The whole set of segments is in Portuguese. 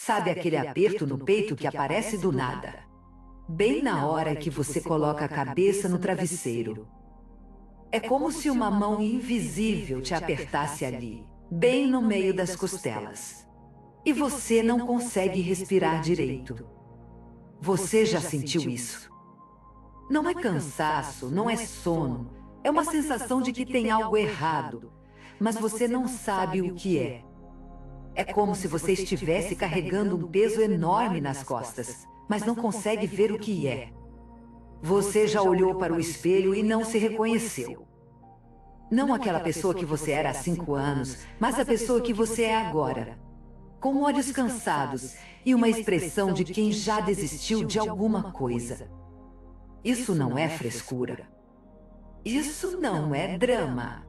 Sabe aquele aperto no peito que aparece do nada? Bem na hora que você coloca a cabeça no travesseiro. É como se uma mão invisível te apertasse ali, bem no meio das costelas. E você não consegue respirar direito. Você já sentiu isso? Não é cansaço, não é sono. É uma sensação de que tem algo errado, mas você não sabe o que é. É como se você estivesse carregando um peso enorme nas costas, mas não consegue ver o que é. Você já olhou para o espelho e não se reconheceu. Não aquela pessoa que você era há 5 anos, mas a pessoa que você é agora. Com olhos cansados e uma expressão de quem já desistiu de alguma coisa. Isso não é frescura. Isso não é drama.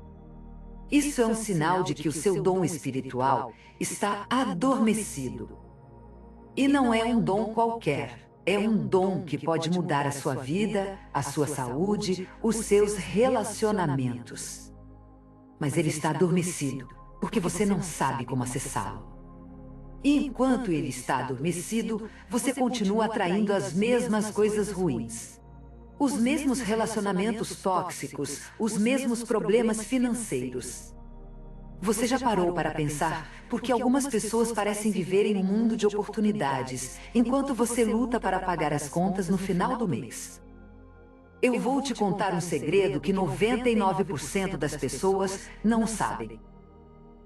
Isso é um sinal de que o seu dom espiritual está adormecido. E não é um dom qualquer. É um dom que pode mudar a sua vida, a sua saúde, os seus relacionamentos. Mas ele está adormecido, porque você não sabe como acessá-lo. E enquanto ele está adormecido, você continua atraindo as mesmas coisas ruins. Os mesmos relacionamentos tóxicos, os mesmos problemas financeiros. Você já parou para pensar por que algumas pessoas parecem viver em um mundo de oportunidades, enquanto você luta para pagar as contas no final do mês? Eu vou te contar um segredo que 99% das pessoas não sabem.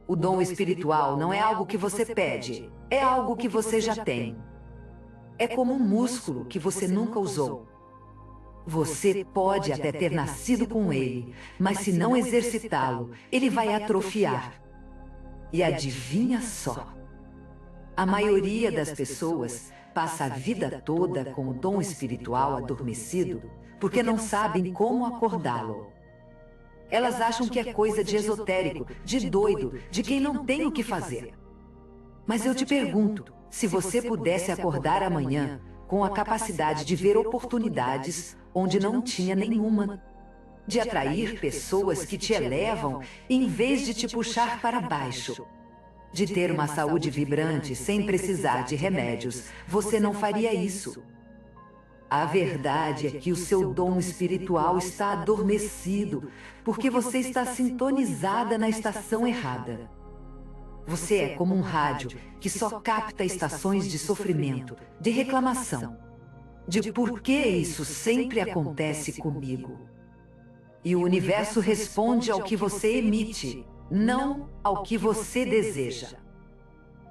O dom espiritual não é algo que você pede, é algo que você já tem. É como um músculo que você nunca usou. Você pode até ter nascido com ele, mas se não exercitá-lo, ele vai atrofiar. E adivinha só? A maioria das pessoas passa a vida toda com o dom espiritual adormecido porque não sabem como acordá-lo. Elas acham que é coisa de esotérico, de doido, de quem não tem o que fazer. Mas eu te pergunto, se você pudesse acordar amanhã com a capacidade de ver oportunidades onde não tinha nenhuma, de atrair pessoas que te elevam em vez de te puxar para baixo, de ter uma saúde vibrante sem precisar de remédios, você não faria isso. A verdade é que o seu dom espiritual está adormecido, porque você está sintonizada na estação errada. Você é como um rádio que só capta estações de sofrimento, de reclamação, de por que isso sempre acontece comigo. E o universo responde ao que você emite, não ao que você deseja.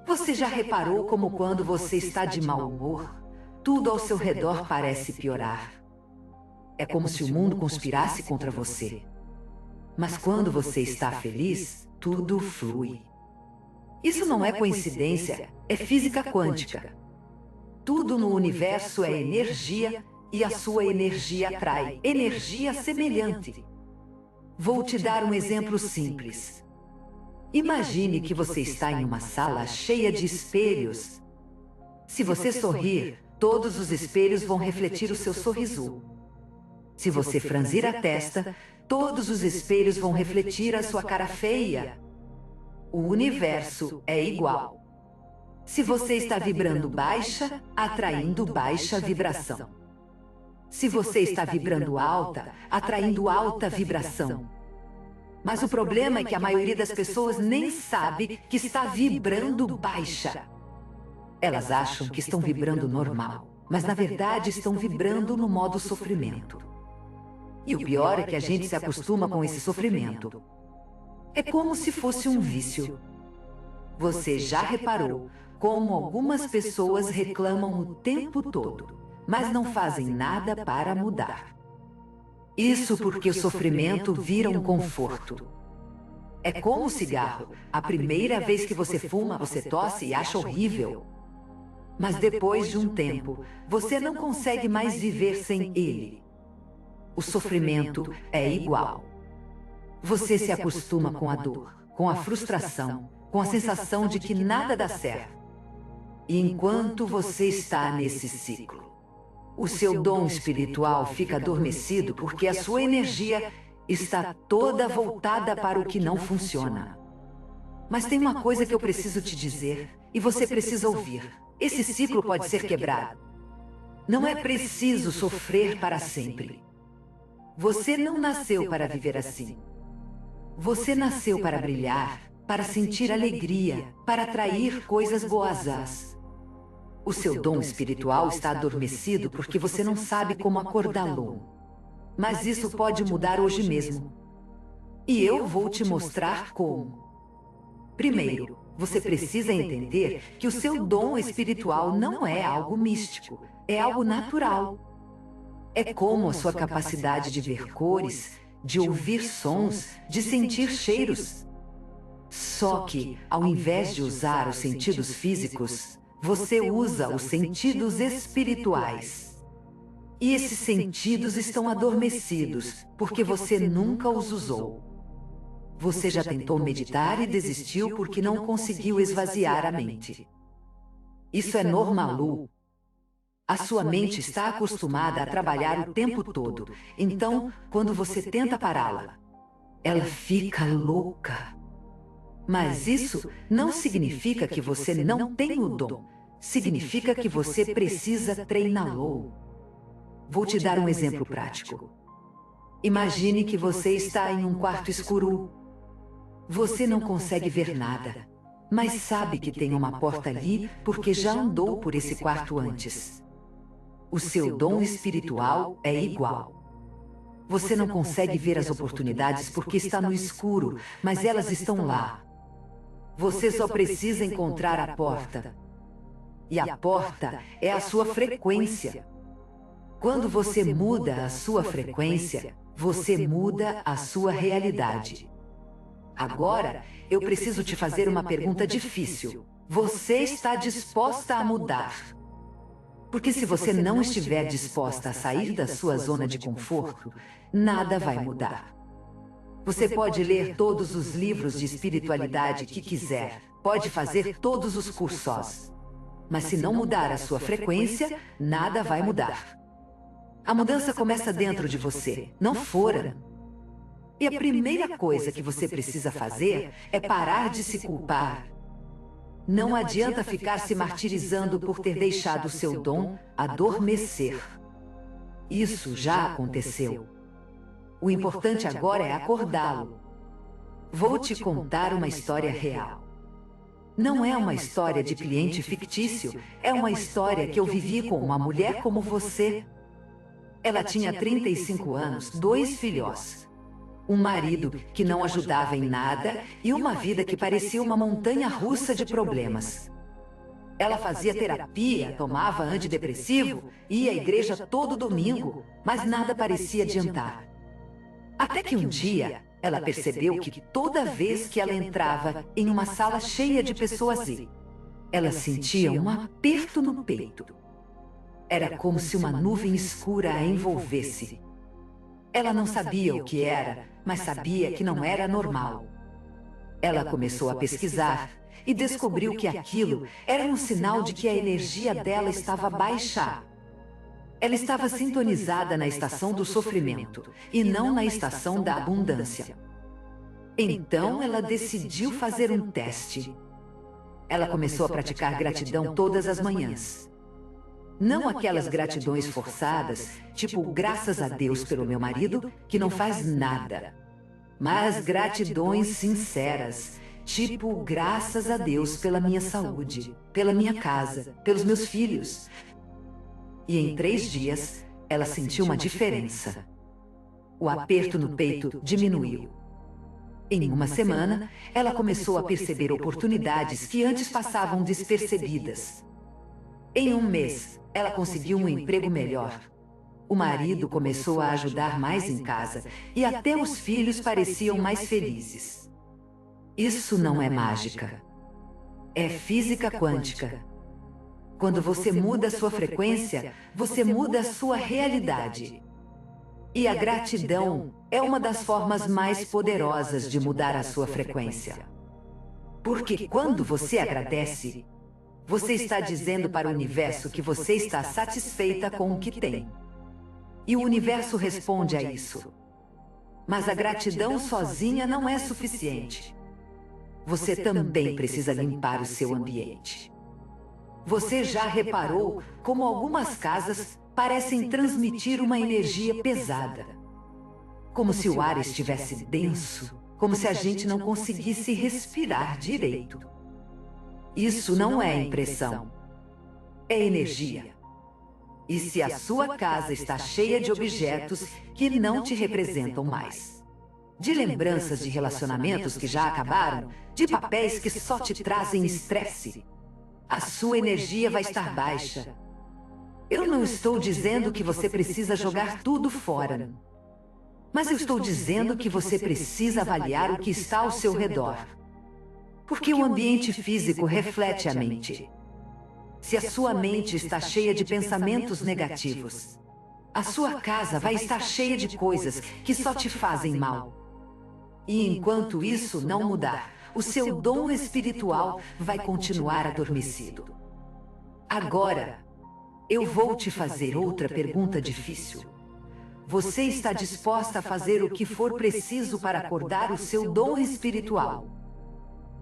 Você já reparou como quando você está de mau humor, tudo ao seu redor parece piorar? É como se o mundo conspirasse contra você. Mas quando você está feliz, tudo flui. Isso não é coincidência, é física quântica. Tudo no universo é energia e a sua energia atrai energia semelhante. Vou te dar um exemplo simples. Imagine que você está em uma sala cheia de espelhos. Se você sorrir, todos os espelhos vão refletir o seu sorriso. Se você franzir a testa, todos os espelhos vão refletir a sua cara feia. O universo é igual. Se você está vibrando baixa, atraindo baixa vibração. Se você está vibrando alta, atraindo alta vibração. Mas o problema é que a maioria das pessoas nem sabe que está vibrando baixa. Elas acham que estão vibrando normal, mas na verdade estão vibrando no modo sofrimento. E o pior é que a gente se acostuma com esse sofrimento. É como se fosse um vício. Você já reparou como algumas pessoas reclamam o tempo todo, mas não fazem nada para mudar? Isso porque o sofrimento vira um conforto. É como o cigarro. A primeira vez que você fuma, você tosse e acha horrível. Mas depois de um tempo, você não consegue mais viver sem ele. O sofrimento é igual. Você se acostuma com a dor, com a frustração, com a sensação de que nada dá certo. E enquanto você está nesse ciclo, o seu dom espiritual fica adormecido porque a sua energia está toda voltada para o que não funciona. Mas tem uma coisa que eu preciso te dizer, e você precisa ouvir. esse ciclo pode ser quebrado. Não é preciso sofrer para sempre. Você não nasceu para viver assim. Você nasceu para brilhar, para sentir alegria, para atrair coisas boas. O seu dom espiritual está adormecido porque você não sabe como acordá-lo. Mas isso pode mudar hoje mesmo. E eu vou te mostrar como. Primeiro, você precisa entender que o seu dom espiritual não é algo místico, é algo natural. É como a sua capacidade de ver cores, de ouvir sons, de sentir cheiros. Só que, ao invés de usar os sentidos físicos, você usa os sentidos espirituais. E esses sentidos estão adormecidos, porque você nunca os usou. Você já tentou meditar e desistiu porque não conseguiu esvaziar a mente. Isso é normal. A sua mente está acostumada a trabalhar o tempo todo, então, quando você tenta pará-la, ela fica louca. Mas isso não significa que você não tem o dom. Significa que você precisa treiná-lo. Vou te dar um exemplo prático. Imagine que você está em um quarto escuro. Você não consegue ver nada, mas sabe que tem uma porta ali porque já andou por esse quarto antes. O seu dom espiritual é igual. Você não consegue ver as oportunidades porque está no escuro, mas elas estão lá. Você só precisa encontrar a porta. E a porta é a sua frequência. Quando você muda a sua frequência, você muda a sua realidade. Agora, eu preciso te fazer uma pergunta difícil. Você está disposta a mudar? Porque se você não estiver disposta a sair da sua zona de conforto, nada vai mudar. Você pode ler todos os livros de espiritualidade que quiser, pode fazer todos os cursos. Mas se não mudar a sua frequência, nada vai mudar. A mudança começa dentro de você, não fora. E a primeira coisa que você precisa fazer é parar de se culpar. Não adianta ficar se martirizando por ter deixado o seu dom adormecer. Isso já aconteceu. O importante agora é acordá-lo. Vou te contar uma história real. Não é uma história de cliente fictício, é uma história que eu vivi com uma mulher como você. Ela tinha 35 anos, 2 filhos. Um marido que não ajudava em nada e uma vida que parecia uma montanha russa de problemas. Ela fazia terapia, tomava antidepressivo, ia à igreja todo domingo, mas nada parecia adiantar. Até que um dia, ela percebeu que toda vez que ela entrava em uma sala cheia de pessoas, ela sentia um aperto no peito. Era como se uma nuvem escura a envolvesse. Ela não sabia o que era, mas sabia que não era normal. Ela começou a pesquisar e descobriu que aquilo era um sinal de que a energia dela estava baixa. Ela estava sintonizada na estação do sofrimento e não na estação da abundância. Então ela decidiu fazer um teste. Ela começou a praticar gratidão todas as manhãs. Não aquelas gratidões forçadas, tipo graças a Deus pelo meu marido, que não faz nada. Mas gratidões sinceras, tipo graças a Deus pela minha saúde, pela minha casa, pelos meus filhos. E em 3 dias, ela sentiu uma diferença. O aperto no peito diminuiu. Em uma semana, ela começou a perceber oportunidades que antes passavam despercebidas. Em um mês, ela conseguiu um emprego melhor. O marido começou a ajudar mais em casa e até os filhos pareciam mais felizes. Isso não é mágica. É física quântica. Quando você muda a sua frequência, você muda a sua realidade. E a gratidão é uma das formas mais poderosas de mudar a sua frequência. Porque quando você agradece, você está dizendo para o universo que você está satisfeita com o que tem. E o universo responde a isso. Mas a gratidão sozinha não é suficiente. Você também precisa limpar o seu ambiente. Você já reparou como algumas casas parecem transmitir uma energia pesada? Como se o ar estivesse denso, como se a gente não conseguisse respirar direito. Isso não é impressão, é energia. E se a sua casa está cheia de objetos que não te representam mais, de lembranças de relacionamentos que já acabaram, de papéis que só te trazem estresse, a sua energia vai estar baixa. Eu não estou dizendo que você precisa jogar tudo fora, mas eu estou dizendo que você precisa avaliar o que está ao seu redor. Porque o ambiente físico reflete a mente. Se a sua mente está cheia de pensamentos negativos, a sua casa vai estar cheia de coisas que só te fazem mal. E enquanto isso não mudar, o seu dom espiritual vai continuar adormecido. Agora, eu vou te fazer outra pergunta difícil. Você está disposta a fazer o que for preciso para acordar o seu dom espiritual?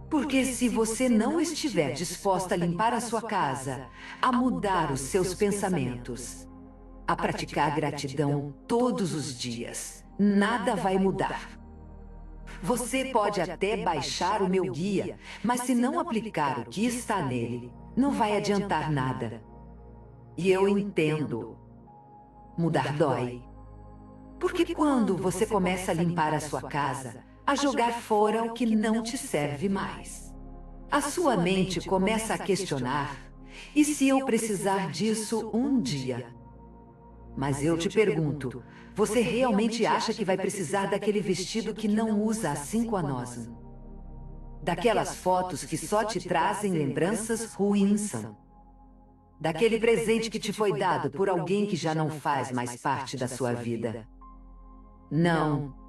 Porque se você não estiver disposta a limpar a sua casa, a mudar os seus pensamentos, a praticar gratidão todos os dias, nada vai mudar. Você pode até baixar o meu guia, mas se não aplicar o que está nele, não vai adiantar nada. E eu entendo. Mudar dói. Porque quando você começa a limpar a sua casa, a jogar fora o que não te serve mais, a sua mente começa a questionar: e se eu precisar disso um dia? Mas eu te pergunto, você realmente acha que vai precisar daquele vestido que não usa há 5 anos? Daquelas fotos que só te trazem lembranças ruins? Daquele presente que te foi dado por alguém que já não faz mais parte da sua vida? Não.